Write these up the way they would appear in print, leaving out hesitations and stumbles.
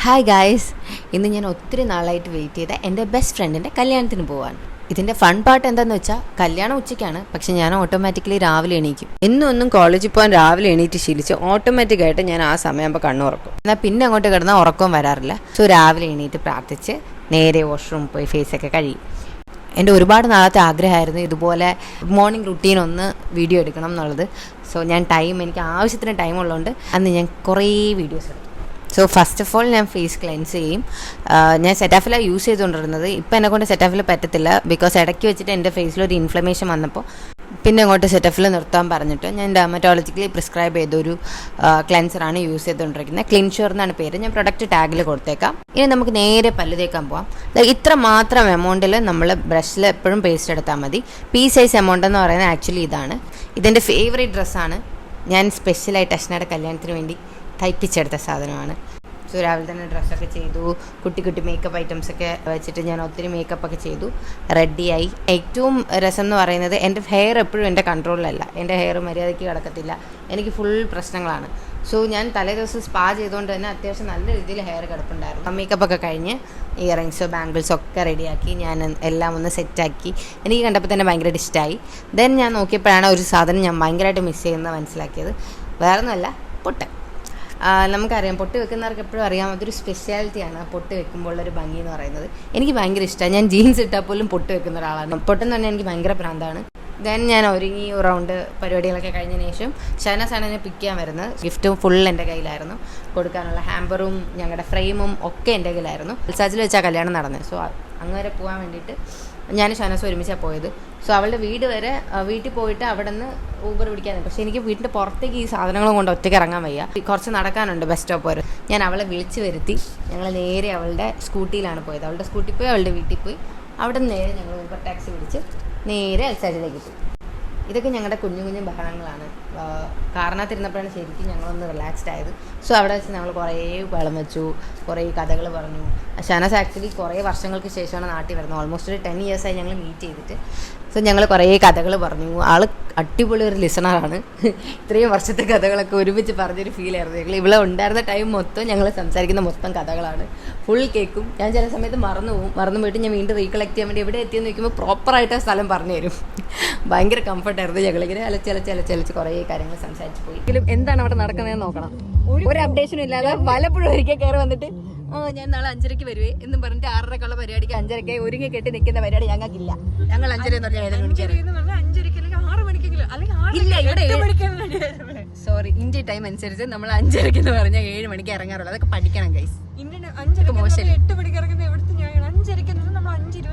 Hi guys, ഇന്ന് ഞാൻ ഒത്തിരി നാളായിട്ട് വെയിറ്റ് ചെയ്ത എൻ്റെ ബെസ്റ്റ് ഫ്രണ്ടിൻ്റെ കല്യാണത്തിന് പോവാൻ. ഇതിൻ്റെ ഫൺ പാർട്ട് എന്താണെന്ന് വെച്ചാൽ കല്യാണം ഉച്ചയ്ക്കാണ്, പക്ഷെ ഞാൻ ഓട്ടോമാറ്റിക്കലി രാവിലെ എണീക്കും. എന്നും കോളേജിൽ പോകാൻ രാവിലെ എണീറ്റ് ശീലിച്ച് ഓട്ടോമാറ്റിക്കായിട്ട് ഞാൻ ആ സമയമാകുമ്പോൾ കണ്ണുറക്കും. എന്നാൽ പിന്നെ അങ്ങോട്ട് കിടന്നാൽ ഉറക്കം വരാറില്ല. സോ രാവിലെ എണീറ്റ് പ്രാർത്ഥിച്ച് നേരെ വാഷ്റൂം പോയി ഫേസൊക്കെ കഴിയും. എൻ്റെ ഒരുപാട് നാളത്തെ ആഗ്രഹമായിരുന്നു ഇതുപോലെ മോർണിംഗ് റുട്ടീൻ ഒന്ന് വീഡിയോ എടുക്കണം എന്നുള്ളത്. സോ ഞാൻ എനിക്ക് ആവശ്യത്തിന് ടൈം ഉള്ളതുകൊണ്ട് അന്ന് ഞാൻ കുറേ വീഡിയോസ് എടുത്തു. സോ ഫസ്റ്റ് ഓഫ് ഓൾ ഞാൻ ഫേസ് ക്ലെൻസ് ചെയ്യും. ഞാൻ സെറ്റാഫിലാണ് യൂസ് ചെയ്തുകൊണ്ടിരുന്നത്. ഇപ്പം എന്നെക്കൊണ്ട് സെറ്റാഫിൽ പറ്റത്തില്ല, ബിക്കോസ് ഇടയ്ക്ക് വെച്ചിട്ട് എൻ്റെ ഫേസിലൊരു ഇൻഫ്ലമേഷൻ വന്നപ്പോൾ പിന്നെ അങ്ങോട്ട് സെറ്റാഫിൽ നിർത്താൻ പറഞ്ഞിട്ട് ഞാൻ ഡെർമറ്റോളജിക്കലി പ്രിസ്ക്രൈബ് ചെയ്തൊരു ക്ലെൻസറാണ് യൂസ് ചെയ്തുകൊണ്ടിരിക്കുന്നത്. ക്ലിൻഷർ എന്നാണ് പേര്. ഞാൻ പ്രൊഡക്റ്റ് ടാഗിൽ കൊടുത്തേക്കാം. ഇനി നമുക്ക് നേരെ പല്ല് തേക്കാൻ പോകാം. ഇത്ര മാത്രം എമൗണ്ടിൽ നമ്മൾ ബ്രഷിൽ എപ്പോഴും പേസ്റ്റ് എടുത്താൽ മതി. പീ സൈസ് എമൗണ്ട് എന്ന് പറയുന്നത് ആക്ച്വലി ഇതാണ്. ഇതെൻ്റെ ഫേവറേറ്റ് ഡ്രസ്സാണ്. ഞാൻ സ്പെഷ്യലായിട്ട് അശ്നയുടെ കല്യാണത്തിന് വേണ്ടി തയ്പ്പിച്ചെടുത്ത സാധനമാണ്. സോ രാവിലെ തന്നെ ഡ്രസ്സൊക്കെ ചെയ്തു, കുട്ടി മേക്കപ്പ് ഐറ്റംസൊക്കെ വെച്ചിട്ട് ഞാൻ ഒത്തിരി മേക്കപ്പൊക്കെ ചെയ്തു, റെഡിയായി. ഏറ്റവും രസം എന്ന് പറയുന്നത് എൻ്റെ ഹെയർ എപ്പോഴും എൻ്റെ കൺട്രോളിലല്ല. എൻ്റെ ഹെയർ മര്യാദയ്ക്ക് കിടക്കത്തില്ല, എനിക്ക് ഫുൾ പ്രശ്നങ്ങളാണ്. സോ ഞാൻ തലേ ദിവസം സ്പാ ചെയ്തുകൊണ്ട് തന്നെ അത്യാവശ്യം നല്ല രീതിയിൽ ഹെയർ കിടപ്പുണ്ടായിരുന്നു. മേക്കപ്പൊക്കെ കഴിഞ്ഞ് ഇയറിങ്സോ ബാംഗിൾസോ ഒക്കെ റെഡിയാക്കി ഞാൻ എല്ലാം ഒന്ന് സെറ്റാക്കി. എനിക്ക് കണ്ടപ്പോൾ തന്നെ ഭയങ്കരമായിട്ട് ഇഷ്ടമായി. ദെൻ ഞാൻ നോക്കിയപ്പോഴാണ് ഒരു സാധനം ഞാൻ ഭയങ്കരമായിട്ട് മിസ് ചെയ്യുന്നത് മനസ്സിലാക്കിയത്. വേറൊന്നുമല്ല, പൊട്ട്. നമുക്കറിയാം, പൊട്ട് വെക്കുന്നവർക്ക് എപ്പോഴും അറിയാം, അതൊരു സ്പെഷ്യാലിറ്റിയാണ് പൊട്ട് വെക്കുമ്പോഴുള്ളൊരു ഭംഗി എന്ന് പറയുന്നത്. എനിക്ക് ഭയങ്കര ഇഷ്ടമാണ്. ഞാൻ ജീൻസ് ഇട്ടാൽ പോലും പൊട്ട് വെക്കുന്ന ഒരാളാണ്. പൊട്ടെന്ന് പറഞ്ഞാൽ എനിക്ക് ഭയങ്കര പ്രാന്താണ്. ദെൻ ഞാൻ ഒരുങ്ങി റൗണ്ട് പരിപാടികളൊക്കെ കഴിഞ്ഞതിന് ശേഷം ഷാനാസാണ് എന്നെ പിക്ക് ചെയ്യാൻ വരുന്നത്. ഗിഫ്റ്റും ഫുൾ എൻ്റെ കയ്യിലായിരുന്നു. കൊടുക്കാനുള്ള ഹാമ്പറും ഞങ്ങളുടെ ഫ്രെയിമും ഒക്കെ എൻ്റെ കയ്യിലായിരുന്നു. അൽസാജിൽ വെച്ചാൽ കല്യാണം നടന്നത്. സോ അങ്ങനെ പോകാൻ വേണ്ടിയിട്ട് ഞാൻ ഷാനാസ് ഒരുമിച്ചാണ് പോയത്. സോ അവളുടെ വീട്ടിൽ പോയിട്ട് അവിടെ നിന്ന് ഊബർ പിടിക്കാനുണ്ട്. പക്ഷേ എനിക്ക് വീട്ടിൻ്റെ പുറത്തേക്ക് ഈ സാധനങ്ങളും കൊണ്ട് ഒറ്റയ്ക്ക് ഇറങ്ങാൻ വയ്യ. കുറച്ച് നടക്കാനുണ്ട് ബസ് സ്റ്റോപ്പ് വരെ. ഞാൻ അവളെ വിളിച്ച് വരുത്തി. ഞങ്ങൾ നേരെ അവളുടെ സ്കൂട്ടിയിലാണ് പോയത്. അവളുടെ സ്കൂട്ടിയിൽ പോയി അവളുടെ വീട്ടിൽ പോയി. അവിടെ നിന്ന് നേരെ ഞങ്ങൾ ഊബർ ടാക്സി വിളിച്ച് നേരെ അൽസാജിലേക്ക് പോയി. ഇതൊക്കെ ഞങ്ങളുടെ കുഞ്ഞു ബഹളങ്ങളാണ്. കാരണത്തിരുന്നപ്പോഴാണ് ശരിക്കും ഞങ്ങളൊന്ന് റിലാക്സ്ഡ് ആയത്. സോ അവിടെ വെച്ച് ഞങ്ങൾ കുറേ വെള്ളം വെച്ചു, കുറേ കഥകൾ പറഞ്ഞു. ഷാനാസ് ആക്ച്വലി കുറേ വർഷങ്ങൾക്ക് ശേഷമാണ് നാട്ടിൽ വരുന്നത്. ഓൾമോസ്റ്റ് ഒരു 10 years ഞങ്ങൾ മീറ്റ് ചെയ്തിട്ട്. സോ ഞങ്ങൾ കുറേ കഥകൾ പറഞ്ഞു. ആൾ അടിപൊളി ഒരു ലിസണറാണ്. ഇത്രയും വർഷത്തെ കഥകളൊക്കെ ഒരുമിച്ച് പറഞ്ഞൊരു ഫീലായിരുന്നു. ഞങ്ങൾ ഇവിടെ ഉണ്ടായിരുന്ന ടൈം മൊത്തം ഞങ്ങൾ സംസാരിക്കുന്ന മൊത്തം കഥകളാണ്. ഫുൾ കേൾക്കും. ഞാൻ ചില സമയത്ത് മറന്നു പോയിട്ട് ഞാൻ വീണ്ടും റീകളക്ട് ചെയ്യാൻ വേണ്ടി എവിടെ എത്തിയെന്ന് നോക്കുമ്പോൾ പ്രോപ്പറായിട്ട് ആ സ്ഥലം പറഞ്ഞു തരും. ഭയങ്കര കംഫർട്ടായിരുന്നു. ഞങ്ങളിങ്ങനെ അലച്ച് കുറേ കാര്യങ്ങൾ സംസാരിച്ച് പോയി. എന്താണ് അവിടെ നടക്കുന്നതെന്ന് നോക്കണം. ഒരു അപ്ഡേഷനും ഇല്ലാതെ വലപ്പുഴ ഒരിക്കൽ കയറി വന്നിട്ട് ഞാൻ നാളെ 5:30 വരുവേ എന്നും പറഞ്ഞിട്ട് 6:30 പരിപാടിക്ക് 5:30 ഒരുങ്ങി കെട്ടി നിൽക്കുന്ന പരിപാടി ഞങ്ങൾക്കില്ല. ഞങ്ങൾ 5:30 എന്ന് പറഞ്ഞാൽ 7 മണിക്ക് സോറി, ഇന്ത്യ ടൈം അനുസരിച്ച് നമ്മൾ 5:30 എന്ന് പറഞ്ഞാൽ 7 മണിക്ക് ഇറങ്ങാറുള്ളൂ. അതൊക്കെ പഠിക്കണം ഗൈസ്. മോശം. 8 മണിക്ക് ഇറങ്ങുന്നത് എവിടുത്തെ ഞാൻ 5:30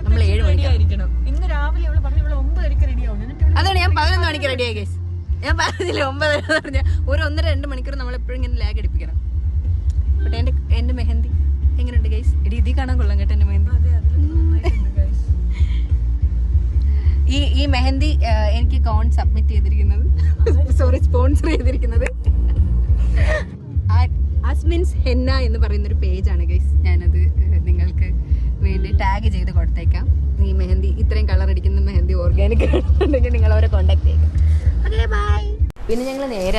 നമ്മൾ 5:20 റെഡിയായിരിക്കണം. ഇന്ന് രാവിലെ അവള് പറഞ്ഞു ഇവിടെ 9:30 റെഡിയാവും. അതാണ് ഞാൻ 11 മണിക്ക് റെഡിയായി ഗൈസ്. ഞാൻ പറഞ്ഞില്ല 9 എന്ന് പറഞ്ഞാൽ ഒരു 1-2 മണിക്കൂർ നമ്മൾ എപ്പോഴും ഇങ്ങനെ ലാഗ് അടിപ്പിക്കണം. പക്ഷേ എൻ്റെ മെഹന്തി എങ്ങനെയുണ്ട് ഗൈസ്? ഇതിൽ കാണാൻ കൊള്ളാം കേട്ടോ എൻ്റെ മെഹന്തി. ഈ മെഹന്തി എനിക്ക് സബ്മിറ്റ് ചെയ്തിരിക്കുന്നത്, സോറി സ്പോൺസർ ചെയ്തിരിക്കുന്നത് അസ്മിൻസ് ഹെന്ന എന്ന് പറയുന്നൊരു പേജാണ് ഗൈസ്. ഞാനത് നിങ്ങൾക്ക് വേണ്ടി ടാഗ് ചെയ്ത് കൊടുത്തേക്കാം. ഈ മെഹന്തി ഇത്രയും കളർ അടിക്കുന്ന മെഹന്തി ഓർഗാനിക് ഉണ്ടെങ്കിൽ നിങ്ങൾ അവരെ കോൺടാക്ട് ചെയ്യുക. Okay bye. പിന്നെ ഞങ്ങൾ നേരെ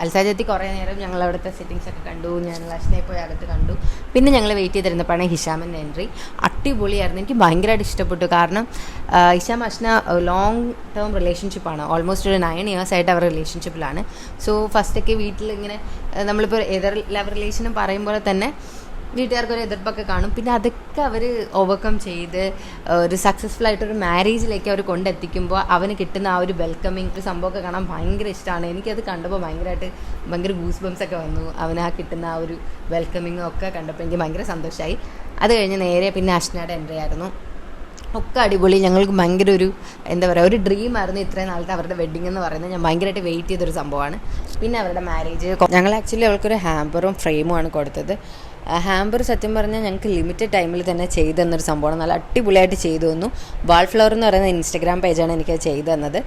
അൽസാജെത്തി കുറേ നേരം ഞങ്ങൾ അവിടുത്തെ സെറ്റിങ്സ് ഒക്കെ കണ്ടു. ഞാൻ അശ്നയെ പോയി അകത്ത് കണ്ടു. പിന്നെ ഞങ്ങൾ വെയിറ്റ് ചെയ്തിരുന്നപ്പോഴാണ് ഹിഷാമിൻ്റെ എൻട്രി. അടിപൊളിയായിരുന്നു. എനിക്ക് ഭയങ്കരമായിട്ട് ഇഷ്ടപ്പെട്ടു. കാരണം ഹിഷാം അശ്ന ലോങ് ടേം റിലേഷൻഷിപ്പാണ്. ഓൾമോസ്റ്റ് ഒരു 9 years ആയിട്ട് അവർ റിലേഷൻഷിപ്പിലാണ്. സോ ഫസ്റ്റൊക്കെ വീട്ടിൽ ഇങ്ങനെ നമ്മളിപ്പോൾ ഏതൊരു ലവ് റിലേഷനും പറയുമ്പോൾ തന്നെ വീട്ടുകാർക്കൊരു എതിർപ്പൊക്കെ കാണും. പിന്നെ അതൊക്കെ അവർ ഓവർകം ചെയ്ത് ഒരു സക്സസ്ഫുൾ ആയിട്ടൊരു മാരേജിലേക്ക് അവർ കൊണ്ടെത്തിക്കുമ്പോൾ അവന് കിട്ടുന്ന ആ ഒരു വെൽക്കമിങ് ഒരു സംഭവമൊക്കെ കാണാൻ ഭയങ്കര ഇഷ്ടമാണ്. എനിക്കത് കണ്ടപ്പോൾ ഭയങ്കര ഗൂസ് ബംസ് ഒക്കെ വന്നു. അവന് ആ കിട്ടുന്ന ആ ഒരു വെൽക്കമിങ്ങും ഒക്കെ കണ്ടപ്പോൾ എനിക്ക് ഭയങ്കര സന്തോഷമായി. അത് കഴിഞ്ഞ് നേരെ പിന്നെ അശ്നയുടെ എൻട്രി ആയിരുന്നു. ഒക്കെ അടിപൊളി. ഞങ്ങൾക്ക് ഭയങ്കര ഒരു ഡ്രീമായിരുന്നു ഇത്രയും നാളത്തെ അവരുടെ വെഡ്ഡിങ് എന്ന് പറയുന്നത്. ഞാൻ ഭയങ്കരമായിട്ട് വെയിറ്റ് ചെയ്തൊരു സംഭവമാണ്. പിന്നെ അവരുടെ മാരേജ് ഞങ്ങൾ ആക്ച്വലി അവൾക്കൊരു ഹാമ്പറും ഫ്രെയിമുമാണ് കൊടുത്തത്. ഹാമ്പർ സത്യം പറഞ്ഞാൽ ഞങ്ങൾക്ക് ലിമിറ്റഡ് ടൈമിൽ തന്നെ ചെയ്തു തന്നൊരു സംഭവമാണ്. നല്ല അടിപൊളിയായിട്ട് ചെയ്തു തന്നു. വാൾഫ്ലവർ എന്ന് പറയുന്ന ഇൻസ്റ്റഗ്രാം പേജാണ് എനിക്കത് ചെയ്തു തന്നത്.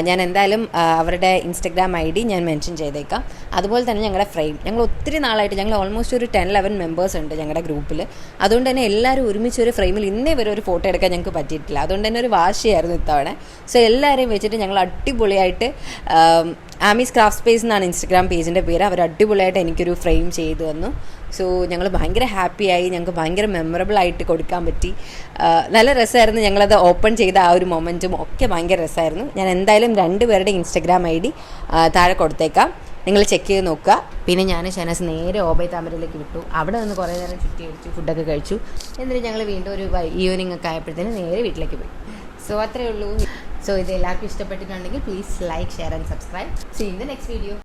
ഞാൻ എന്തായാലും അവരുടെ ഇൻസ്റ്റഗ്രാം ID ഞാൻ മെൻഷൻ ചെയ്തേക്കാം. അതുപോലെ തന്നെ ഞങ്ങളുടെ ഫ്രെയിം ഞങ്ങൾ ഒത്തിരി നാളായിട്ട് ഞങ്ങൾ ഓൾമോസ്റ്റ് ഒരു 10-11 മെമ്പേഴ്സ് ഉണ്ട് ഞങ്ങളുടെ ഗ്രൂപ്പിൽ. അതുകൊണ്ട് തന്നെ എല്ലാവരും ഒരുമിച്ച് ഒരു ഫ്രെയിമിൽ ഇന്നേ വരെ ഒരു ഫോട്ടോ എടുക്കാൻ ഞങ്ങൾക്ക് പറ്റിയിട്ടില്ല. അതുകൊണ്ട് തന്നെ ഒരു വാശിയായിരുന്നു ഇത്തവണ. സോ എല്ലാവരെയും വെച്ചിട്ട് ഞങ്ങൾ അടിപൊളിയായിട്ട് ആമീസ് ക്രാഫ്റ്റ് സ്പേസ് എന്നാണ് ഇൻസ്റ്റഗ്രാം പേജിൻ്റെ പേര്. അവർ അടിപൊളിയായിട്ട് എനിക്കൊരു ഫ്രെയിം ചെയ്തു തന്നു. സോ ഞങ്ങൾ ഭയങ്കര ഹാപ്പിയായി, ഞങ്ങൾക്ക് ഭയങ്കര മെമ്മറബിൾ ആയിട്ട് കൊടുക്കാൻ പറ്റി. നല്ല രസമായിരുന്നു. ഞങ്ങളത് ഓപ്പൺ ചെയ്ത ആ ഒരു മൊമെൻറ്റും ഒക്കെ ഭയങ്കര രസമായിരുന്നു. ഞാൻ എന്തായാലും 2 പേരുടെ ഇൻസ്റ്റഗ്രാം ID താഴെ കൊടുത്തേക്കാം, നിങ്ങൾ ചെക്ക് ചെയ്ത് നോക്കുക. പിന്നെ ഞാൻ ഷെനാസ് നേരെ ഓബൈ താമരയിലേക്ക് വിട്ടു. അവിടെ നിന്ന് കുറേ നേരം ചുറ്റി അടിച്ചു, ഫുഡൊക്കെ കഴിച്ചു. എന്നിട്ട് ഞങ്ങൾ വീണ്ടും ഒരു ഈവനിങ് ഒക്കെ ആയപ്പോഴത്തേന് നേരെ വീട്ടിലേക്ക് പോയി. സോ അത്രയേ ഉള്ളൂ. സോ ഇത് എല്ലാവർക്കും ഇഷ്ടപ്പെട്ടിട്ടുണ്ടെങ്കിൽ please like, share and subscribe. See in the next video.